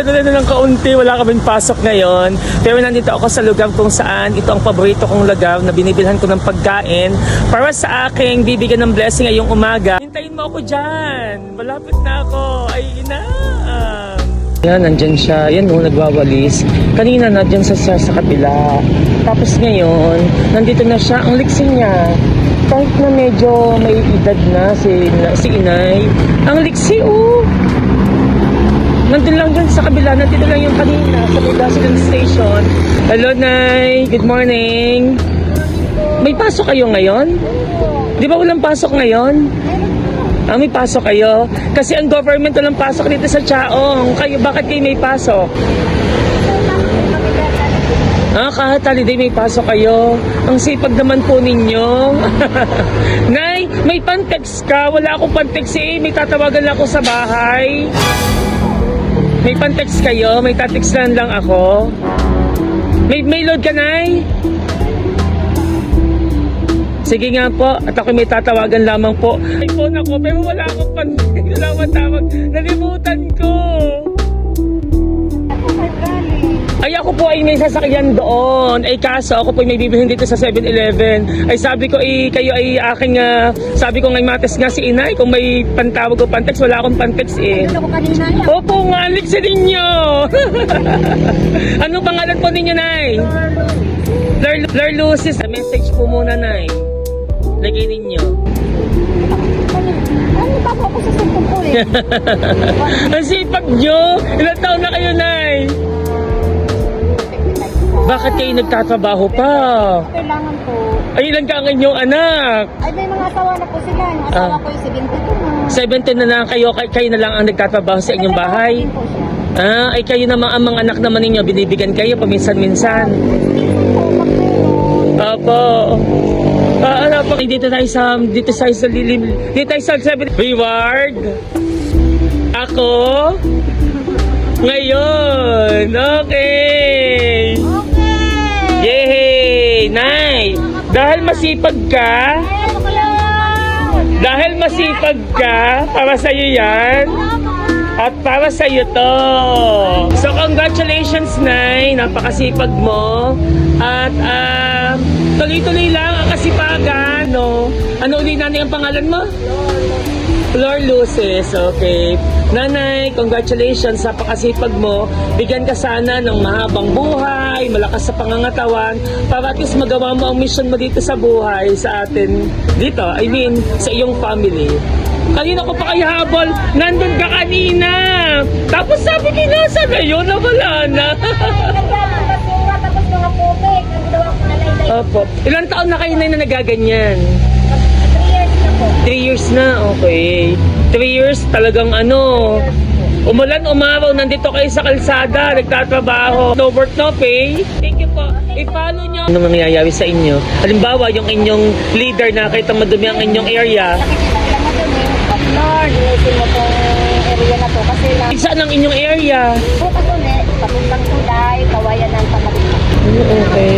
nagdadala na ng kaunti, wala kaming pasok ngayon. Pero nandito ako sa lugar kung saan ito ang paborito kong lugar na binibilhan ko ng pagkain para sa aking bibigyan ng blessing ngayong umaga. Hintayin mo ako dyan. Malapit na ako. Ay, ina. Yan, nandyan siya. Yan, nagwawalis. Kanina, nandyan sa kapila. Tapos ngayon, nandito na siya. Ang liksi niya. Kahit na medyo may edad na si inay. Ang liksi, nandun lang dyan sa kabila. Nandito lang yung kanina sa Pangasinan Station. Hello, Nay. Good morning. May pasok kayo ngayon? Di ba walang pasok ngayon? May pasok kayo? Kasi ang government walang pasok dito sa Chaong. Kayo, bakit kayo may pasok? Kahit holiday may pasok kayo. Ang sipag naman po ninyo. Nay, may pantext ka. Wala akong pantext May tatawagan lang ako sa bahay. May pantext kayo. May tatext lang ako. May load ka, Nay? Sige nga po. At ako may tatawagan lamang po. May phone ako pero wala akong pantext. Wala akong tawag. Nalimutan ko. Ay ako po ay may sasakyan doon. Ay kaso ako po ay may bibilhin dito sa 7-Eleven. Ay sabi ko kayo ay aking sabi ko ngay mates nga si inay kung may pantawag o pantext. Wala akong pantext Ano ko kanina yan? Opo nga, sa ninyo. Ano pangalan po ninyo, Nay? Fleur Lucis. Message po muna, Nay. Lagay ninyo. Ano ba ako sa sentong po Ang sipag nyo. Ilang taon na kayo, Nay? Bakit kayo nagtatrabaho pa? Kailangan po. Ay, ilan ka ang inyong anak? Ay, may mga asawa na po sila. Yung asawa ko yung 72 17 na. na lang kayo na lang ang nagtatrabaho sa inyong bahay? Din po siya. Ay kayo naman, ang mga anak naman ninyo, binibigyan kayo paminsan-minsan? Opo. Ano po, dito tayo sa lilim, dito tayo sa 7 reward. Ako? Ngayon, okay. Yay! Nay! Dahil masipag ka, para sa'yo yan, at para sa'yo to. So, congratulations, Nay! Napakasipag mo. At, tuloy-tuloy lang ang kasipagan, no? Ano ulit, Nanay, ang pangalan mo? Fleur Lucis, okay. Nanay, congratulations sa pakasipag mo. Bigyan ka sana ng mahabang buhay, malakas sa pangangatawan, para at least magawa mo ang mission mo dito sa buhay, sa atin. Dito, I mean, sa iyong family. Kanina ko pa kayo habol, nandun ka kanina. Tapos sabi ko, nasa na yun, nawala na. Tapos mga pupik, nagdawa ko na laylay. Opo. Ilang taon na kayo na nagaganyan? 3 years na po. 3 years na, okay. 3 years talagang umulan, umaraw, nandito kayo sa kalsada, nagtatrabaho. No work, no pay. Thank you po. I-follow nyo. Ano mangyayari sa inyo? Halimbawa, yung inyong leader na kahit madumi ang inyong area. Nakikita mo dun Lord, inisin mo tong area na to kasi lang. Saan ang inyong area? Bukas ulit, papuntang tulay, kawayan ng pamalitan. Okay.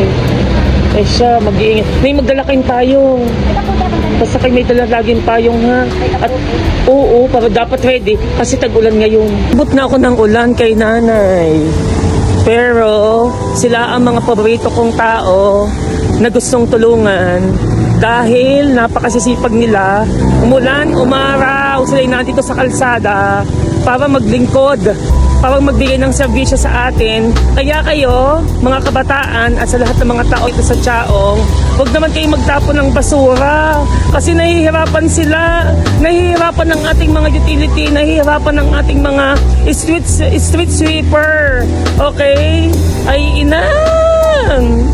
Eh siya, mag-iingat. May magdala kayong payong. Basta kayo may dala laging payong, ha? At oo, para dapat ready kasi tag-ulan ngayon. Abot na ako ng ulan kay Nanay. Pero sila ang mga paborito kong tao na gustong tulungan dahil napakasisipag nila. Umulan, umaraw, sila nandito sa kalsada para maglingkod, para magbigay ng serbisyo sa atin. Kaya kayo, mga kabataan at sa lahat ng mga tao ito sa Chaong, huwag naman kayo magtapon ng basura kasi nahihirapan sila. Nahihirapan ng ating mga utility, nahihirapan ng ating mga street sweeper. Okay? Ay inang!